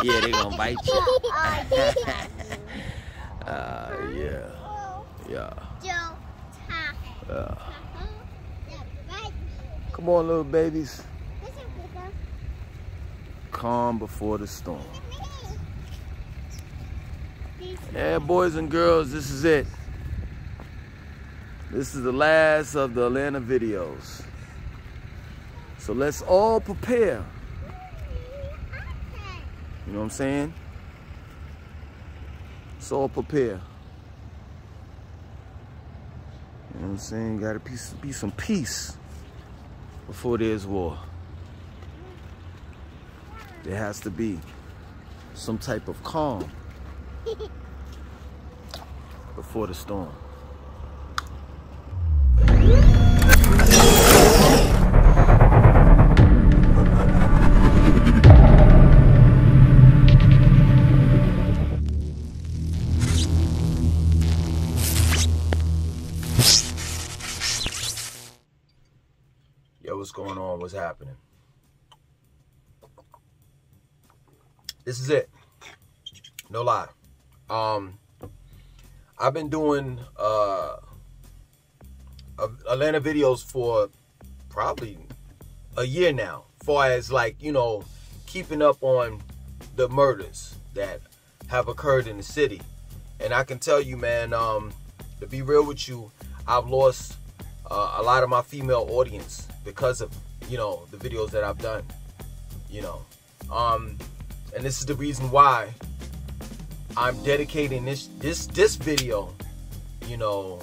Yeah, they gonna bite you. Yeah. Come on, little babies. Calm before the storm. Yeah, boys and girls, this is it. This is the last of the Atlanta videos. So let's all prepare. You know what I'm saying? Let's all prepare. You know what I'm saying? Gotta be some peace before there's war. There has to be some type of calm before the storm. Yo, what's going on? What's happening? This is it. No lie. I've been doing Atlanta videos for probably a year now, far as like, you know, keeping up on the murders that have occurred in the city. And I can tell you, man, to be real with you, I've lost a lot of my female audience because of, you know, the videos that I've done, you know. And this is the reason why I'm dedicating this video, you know,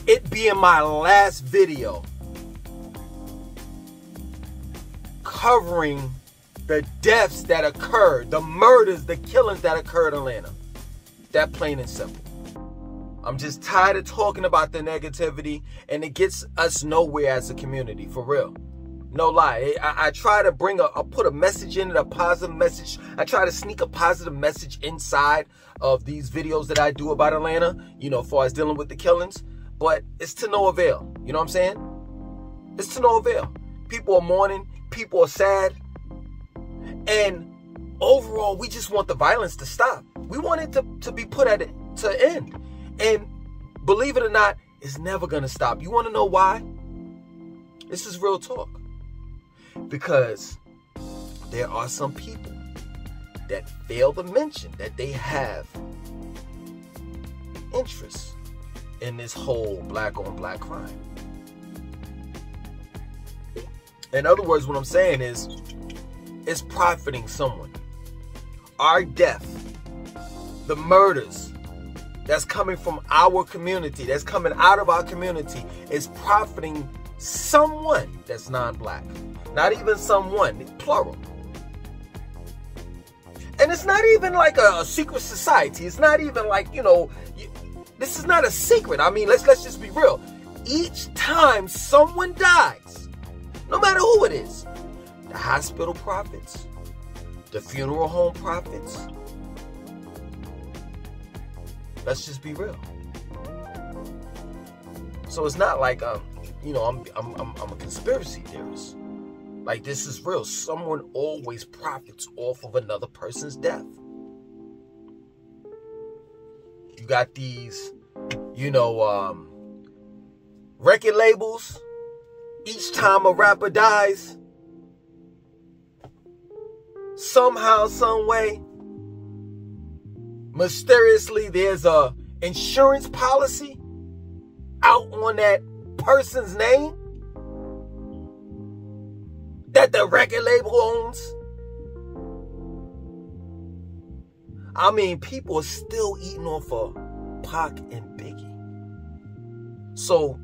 it being my last video covering the deaths that occurred, the murders, the killings that occurred in Atlanta. That plain and simple. I'm just tired of talking about the negativity, and it gets us nowhere as a community, for real. No lie. I try to put a message in it, a positive message. I try to sneak a positive message inside of these videos that I do about Atlanta, you know, as far as dealing with the killings. But it's to no avail. You know what I'm saying? It's to no avail. People are mourning. People are sad. And overall, we just want the violence to stop. We want it to be put at it to end. And believe it or not, it's never going to stop. You want to know why? This is real talk. Because there are some people that fail to mention that they have interest in this whole black on black crime. In other words, what I'm saying is, it's profiting someone. Our death, the murders that's coming from our community, that's coming out of our community, is profiting someone that's non-black. Not even someone, plural. And it's not even like a secret society. It's not even like, you know, this is not a secret. I mean, let's just be real. Each time someone dies, no matter who it is, the hospital profits, the funeral home profits. Let's just be real. So it's not like you know, I'm a conspiracy theorist. Like, this is real. Someone always profits off of another person's death. You got these, you know, record labels. Each time a rapper dies, somehow, some way, mysteriously, there's a insurance policy out on that person's name that the record label owns. I mean, people are still eating off of Pac and Biggie. So,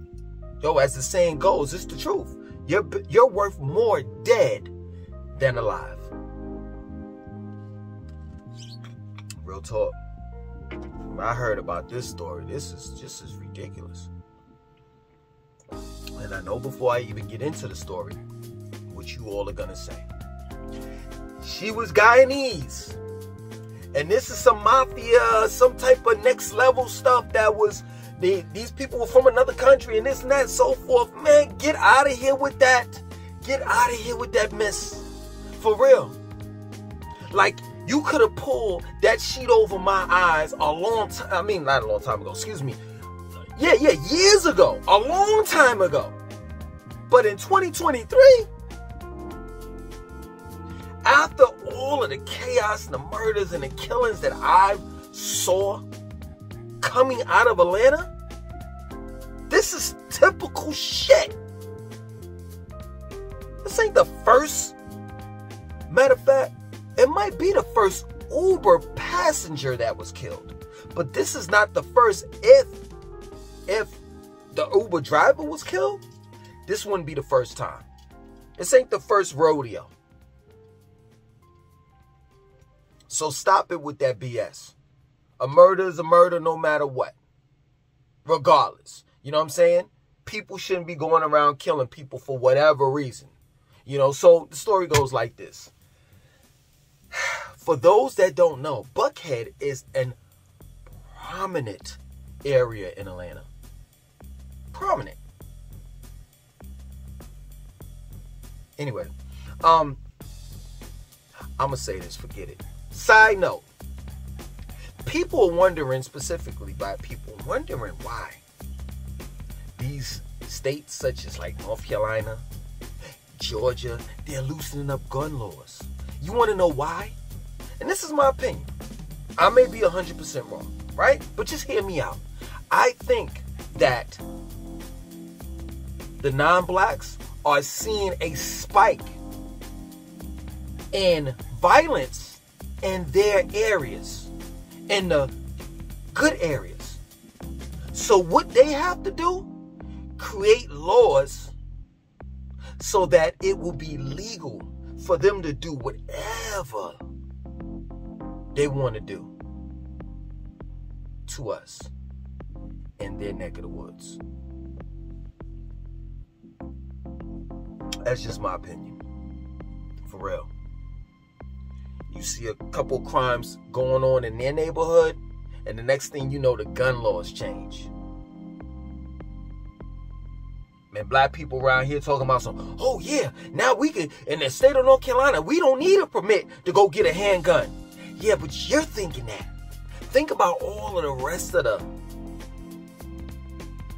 yo, as the saying goes, it's the truth. You're worth more dead than alive. Real talk. I heard about this story. This is just as ridiculous. And I know before I even get into the story, what you all are gonna say. She was Guyanese. And this is some mafia, some type of next level stuff that was, these people were from another country and this and that and so forth. Man, get out of here with that. Get out of here with that mess. For real. Like, you could have pulled that sheet over my eyes a long time. I mean, not a long time ago. Excuse me. Yeah, years ago. A long time ago. But in 2023, after all of the chaos and the murders and the killings that I saw coming out of Atlanta, this is typical shit. This ain't the first. Matter of fact, it might be the first Uber passenger that was killed. But this is not the first. If the Uber driver was killed, this wouldn't be the first time. This ain't the first rodeo. So stop it with that BS. A murder is a murder no matter what. Regardless. You know what I'm saying? People shouldn't be going around killing people for whatever reason. You know, so the story goes like this. For those that don't know, Buckhead is an prominent area in Atlanta. Prominent. Anyway, I'm gonna say this, forget it. Side note, people are wondering, specifically by people wondering why these states such as like North Carolina, Georgia, they're loosening up gun laws. You want to know why? And this is my opinion. I may be 100% wrong, right? But just hear me out. I think that the non-blacks are seeing a spike in violence in their areas, in the good areas. So what they have to do, create laws so that it will be legal for them to do whatever they want to do to us in their neck of the woods. That's just my opinion. For real. You see a couple crimes going on in their neighborhood, and the next thing you know, the gun laws change. Man, black people around here talking about some, oh yeah, now we can, in the state of North Carolina, we don't need a permit to go get a handgun. Yeah, but you're thinking that. Think about all of the rest of the,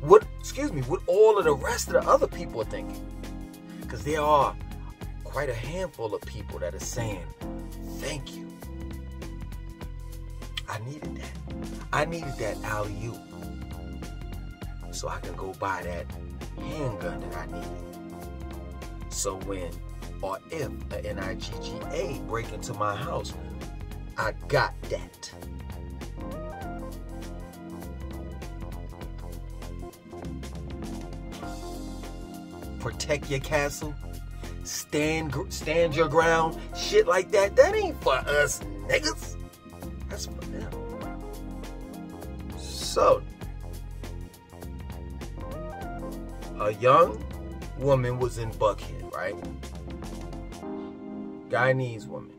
what all of the rest of the other people are thinking. Because there are quite a handful of people that are saying, thank you. I needed that. I needed that alley-oop so I can go buy that handgun that I needed. So when or if a NIGGA break into my house, I got that. Protect your castle. Stand your ground. Shit like that. That ain't for us niggas. That's for them. So, a young woman was in Buckhead, right? Guyanese woman.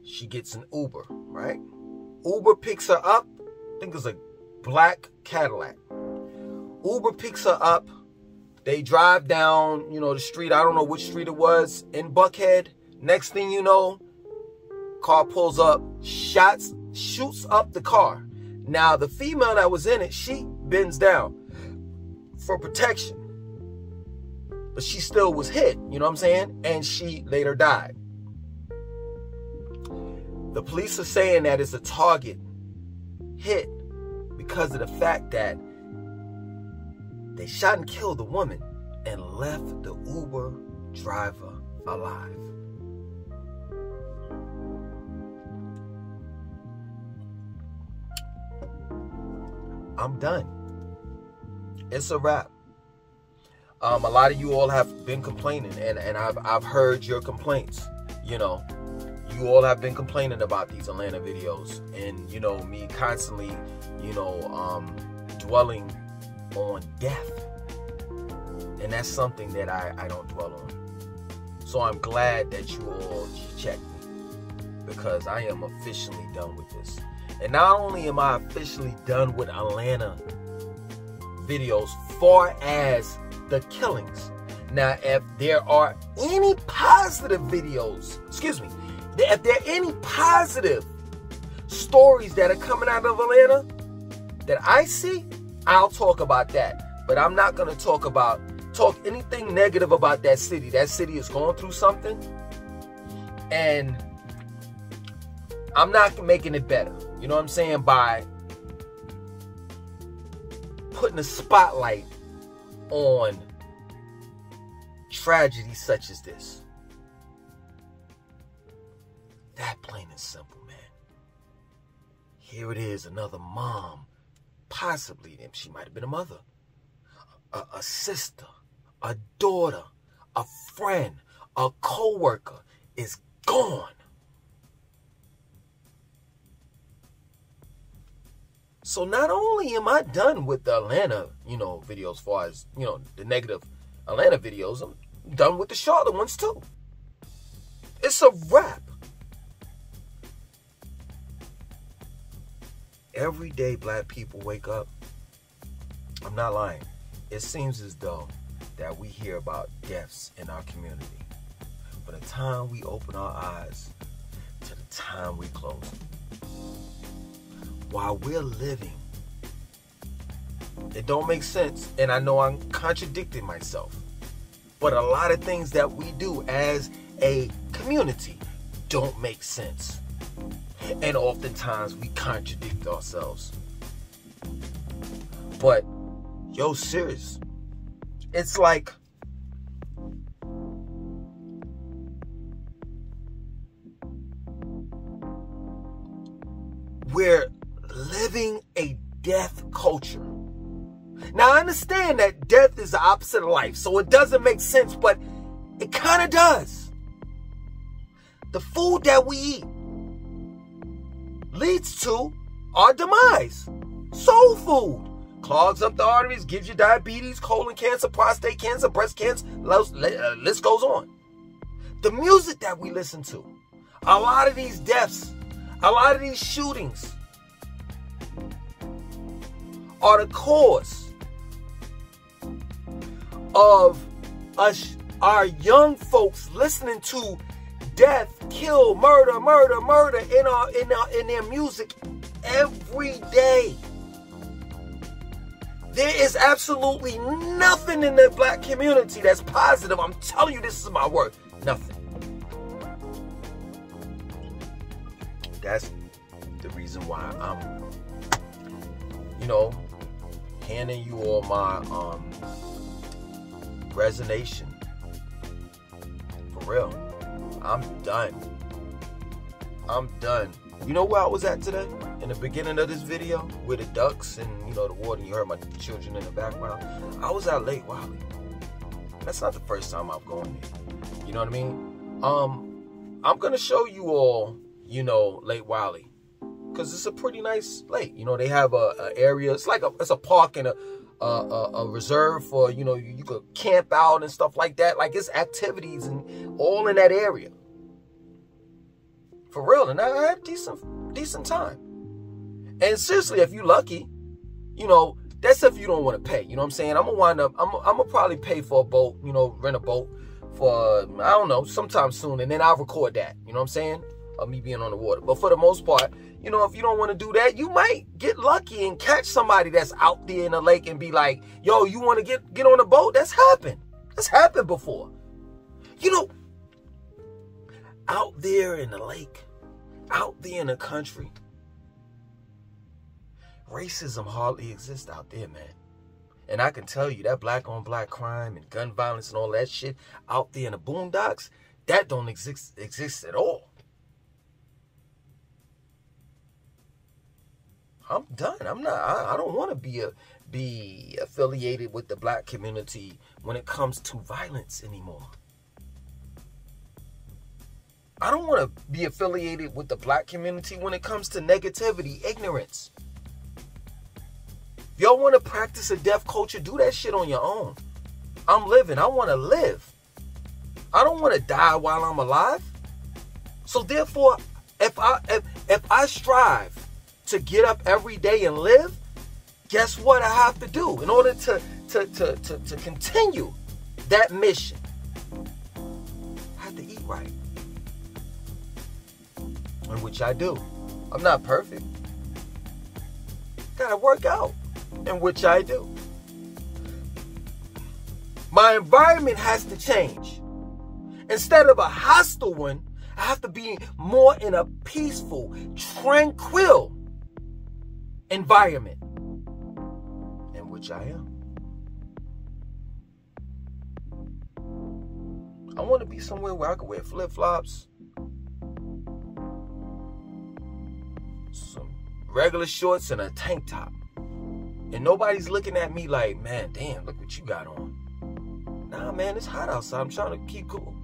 She gets an Uber, right? Uber picks her up. I think it's a black Cadillac. Uber picks her up. They drive down, the street. I don't know which street it was in Buckhead. Next thing you know, car pulls up, shoots up the car. Now, the female that was in it, she bends down for protection. But she still was hit, you know what I'm saying? And she later died. The police are saying that it's a target hit because of the fact that they shot and killed the woman and left the Uber driver alive. I'm done. It's a wrap. A lot of you all have been complaining, and I've heard your complaints. You all have been complaining about these Atlanta videos, and me constantly, dwelling on death, and that's something that I don't dwell on. So I'm glad that you all checked me, because I am officially done with this. And not only am I officially done with Atlanta videos far as the killings, Now, if there are any positive videos, if there are any positive stories that are coming out of Atlanta that I see, I'll talk about that. But I'm not going to talk anything negative about that city. That city is going through something, and I'm not making it better. You know what I'm saying? By putting a spotlight on tragedies such as this. That plain and simple, man. Here it is, another mom, possibly, she might have been a mother, a sister, a daughter, a friend, a co-worker is gone. So not only am I done with the Atlanta, videos as far as, the negative Atlanta videos, I'm done with the Charlotte ones too. It's a wrap. Every day black people wake up, I'm not lying, it seems as though that we hear about deaths in our community. From the time we open our eyes to the time we close them. While we're living, it don't make sense, and I know I'm contradicting myself, but a lot of things that we do as a community don't make sense. And oftentimes we contradict ourselves. But, serious. It's like we're living a death culture. Now, I understand that death is the opposite of life, so it doesn't make sense, but it kind of does. The food that we eat leads to our demise. Soul food clogs up the arteries, gives you diabetes, colon cancer, prostate cancer, breast cancer, list goes on. The music that we listen to, a lot of these deaths, a lot of these shootings are the cause of us, our young folks listening to death, kill, murder in their music every day. There is absolutely nothing in the black community that's positive. I'm telling you, this is my word. Nothing. That's the reason why I'm, handing you all my resignation. For real. I'm done. You know where I was at today? In the beginning of this video, with the ducks and, the water, and you heard my children in the background. I was at Lake Wiley. That's not the first time I've gone there. You know what I mean? I'm going to show you all, Lake Wiley. Because it's a pretty nice lake. They have a area. It's like it's a park and a reserve for, you could camp out and stuff like that. Like, it's activities and all in that area. For real. And I had decent time. And seriously, if you're lucky, that's if you don't want to pay. You know what I'm saying? I'm going to probably pay for a boat, rent a boat for, I don't know, sometime soon. And then I'll record that. You know what I'm saying? Of me being on the water. But for the most part, if you don't want to do that, you might get lucky and catch somebody that's out there in the lake and be like, yo, you want to get on a boat? That's happened. That's happened before. Out there in the lake, out there in the country, racism hardly exists out there, man. And I can tell you that black on black crime and gun violence and all that shit out there in the boondocks, that don't exist at all. I'm done. I don't want to be affiliated with the black community when it comes to violence anymore. I don't want to be affiliated with the black community when it comes to negativity, ignorance. If y'all want to practice a death culture, do that shit on your own. I'm living. I want to live. I don't want to die while I'm alive. So therefore, if I strive to get up every day and live, guess what I have to do in order to continue that mission, I have to eat right. And which I do. I'm not perfect. Gotta work out. And which I do. My environment has to change. Instead of a hostile one, I have to be more in a peaceful, tranquil environment. In which I am. I want to be somewhere where I can wear flip-flops, some regular shorts, and a tank top. And nobody's looking at me like, man, damn, look what you got on. Nah, man, it's hot outside. I'm trying to keep cool.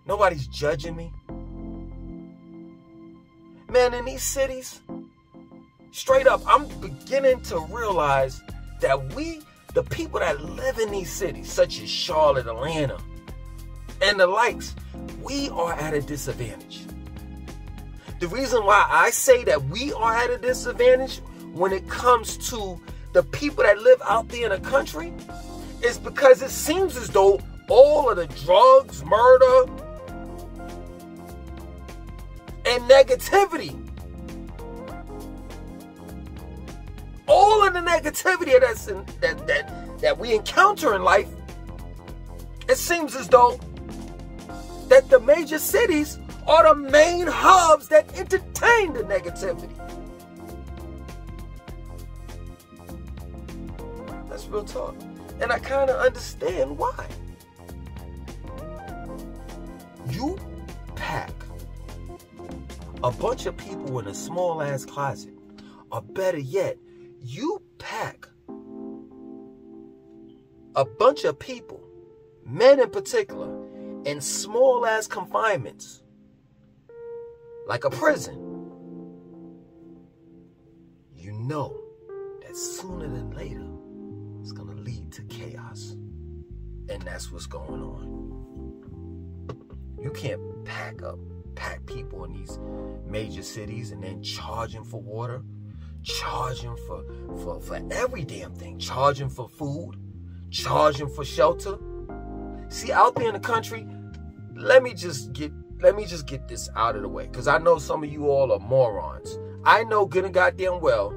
Nobody's judging me. Man, in these cities, straight up, I'm beginning to realize that the people that live in these cities, such as Charlotte, Atlanta, and the likes, we are at a disadvantage. The reason why I say that we are at a disadvantage when it comes to the people that live out there in the country is because it seems as though all of the drugs, murder, and negativity, all of the negativity that we encounter in life, it seems as though that the major cities are the main hubs that entertain the negativity. That's real talk. And I kind of understand why. You pack a bunch of people in a small ass closet, or better yet, you pack a bunch of people, men in particular, in small ass confinements, like a prison. You know that sooner than later, it's gonna lead to chaos. And that's what's going on. You can't pack people in these major cities and then charge them for water, charge them for every damn thing, charge them for food, charge them for shelter. See, out there in the country, let me just get this out of the way, because I know some of you all are morons. I know good and goddamn well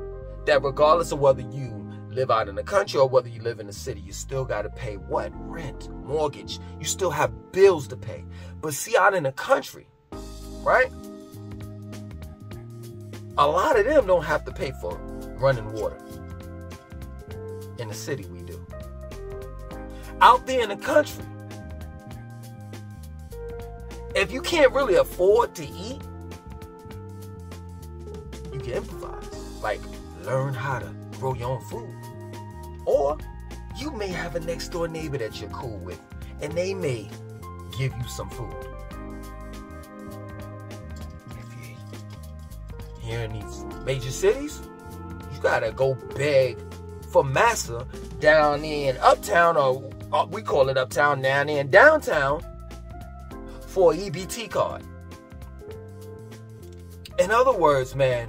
that regardless of whether you live out in the country or whether you live in the city, you still got to pay what? Rent, mortgage. You still have bills to pay. But see, out in the country, right? A lot of them don't have to pay for running water. In the city, we do. Out there in the country, if you can't really afford to eat, you can improvise. Like, learn how to grow your own food. Or you may have a next door neighbor that you're cool with, and they may give you some food. If you're here in these major cities, you gotta go beg for massa down in uptown, or we call it uptown, down in downtown, for an EBT card. In other words, man,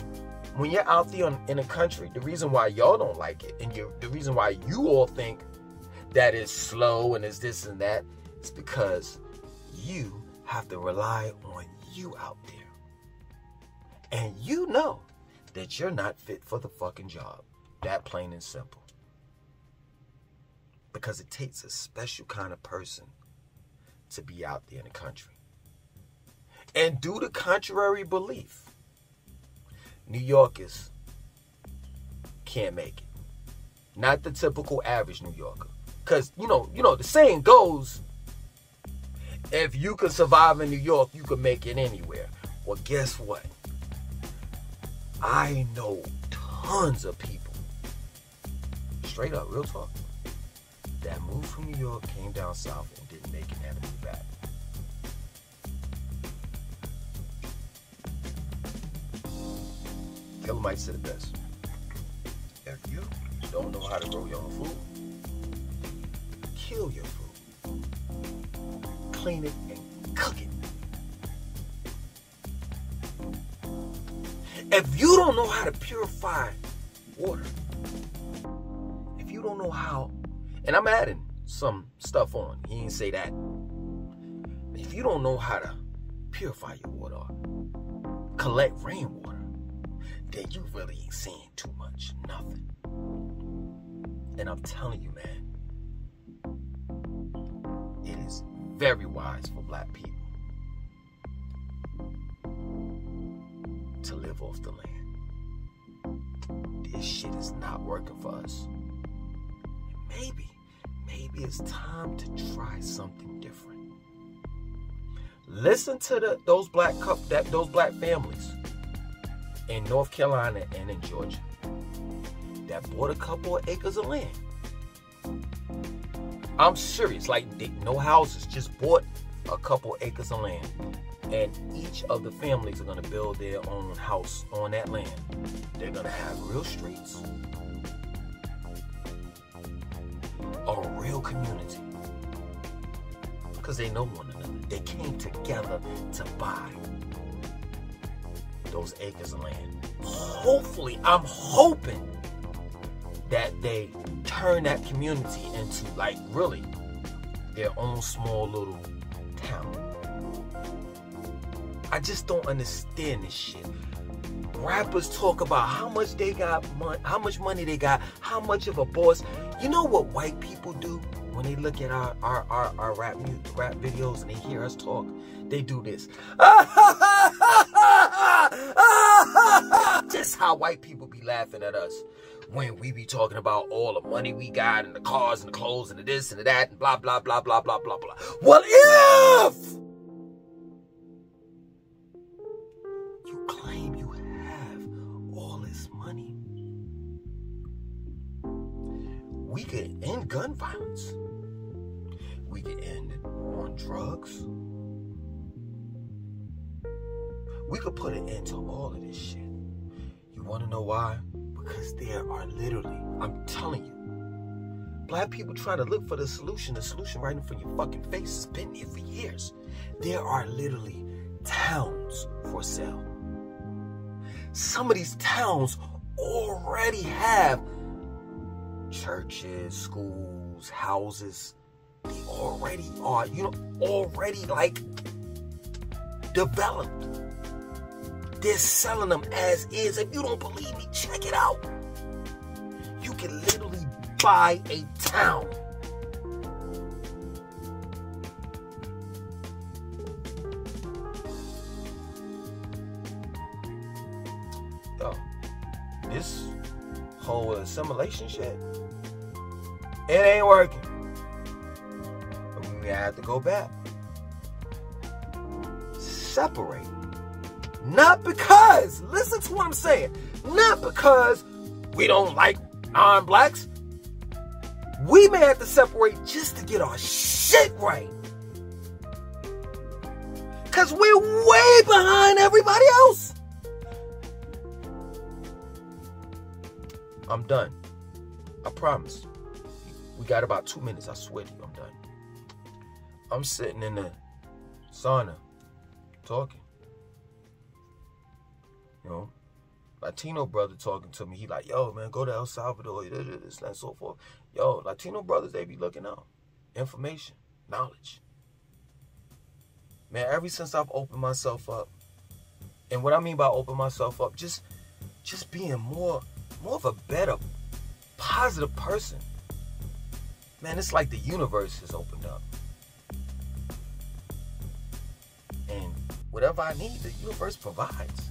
when you're out there in the country, the reason why y'all don't like it, and the reason why you all think that it's slow and it's this and that, is because you have to rely on you out there. And you know that you're not fit for the fucking job. That plain and simple. Because it takes a special kind of person to be out there in the country. And due to contrary belief, New Yorkers can't make it. Not the typical average New Yorker. Because, you know, the saying goes, if you can survive in New York, you can make it anywhere. Well, guess what? I know tons of people, straight up, real talk, that moved from New York, came down south, and didn't make it and had to move back. Killer might say the best. If you don't know how to grow your own food, kill your food. Clean it and cook it. If you don't know how to purify water, if you don't know how, and I'm adding some stuff on. He didn't say that. If you don't know how to purify your water, collect rainwater, then you really ain't saying too much, nothing. And I'm telling you, man, it is very wise for black people to live off the land. This shit is not working for us. Maybe it's time to try something different. Listen to those black families in North Carolina and in Georgia that bought a couple of acres of land. I'm serious, like no houses, just bought a couple acres of land. And each of the families are going to build their own house on that land. They're going to have real streets, a real community, because they know one another. They came together to buy those acres of land. Hopefully, I'm hoping that they turn that community into, like, really their own small little town. I just don't understand this shit. Rappers talk about how much they got, how much money they got, how much of a boss. You know what white people do when they look at our rap videos and they hear us talk? They do this. Just how white people be laughing at us when we be talking about all the money we got and the cars and the clothes and the this and the that and blah, blah, blah, blah, blah, blah, blah. Well, if you claim you have all this money, we could end gun violence. We could end on drugs. We could put an end to all of this shit. You want to know why? Because there are literally, I'm telling you, black people trying to look for the solution right in front of your fucking face. It's been there for years. There are literally towns for sale. Some of these towns already have churches, schools, houses. They already are, already like developed. They're selling them as is. If you don't believe me, check it out. You can literally buy a town. Yo, this whole assimilation shit, it ain't working. We have to go back. Separate. Not because, listen to what I'm saying, not because we don't like non-blacks. We may have to separate just to get our shit right. Because we're way behind everybody else. I'm done. I promise. We got about 2 minutes. I swear to you, I'm done. I'm sitting in the sauna talking. Latino brother talking to me. He like, yo, man, go to El Salvador, this, and so forth. Yo, Latino brothers, they be looking out. Information, knowledge. Man, ever since I've opened myself up, and what I mean by open myself up, just being more of a better, positive person. Man, it's like the universe has opened up. And whatever I need, the universe provides.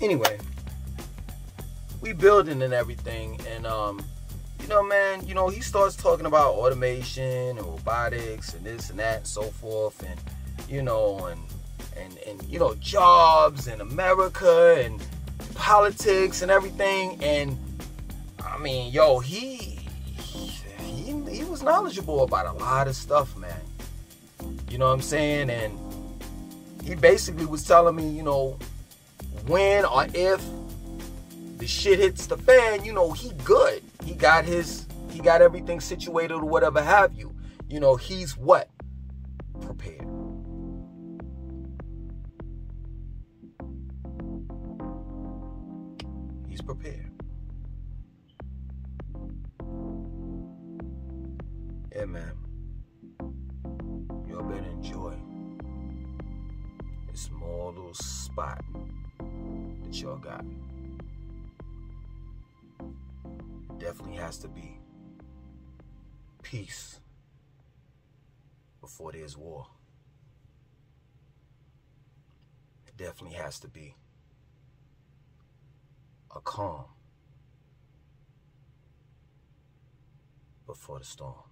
Anyway, we building and everything, and man, he starts talking about automation and robotics and this and that and so forth, and jobs in America and politics and everything. And I mean, yo, he was knowledgeable about a lot of stuff, man. You know what I'm saying? And he basically was telling me, when or if the shit hits the fan, he good. He got everything situated or whatever have you. He's what? Prepared. He's prepared. yeah, man. Y'all better enjoy this small little spot that y'all got. It definitely has to be peace before there's war. It definitely has to be a calm before the storm.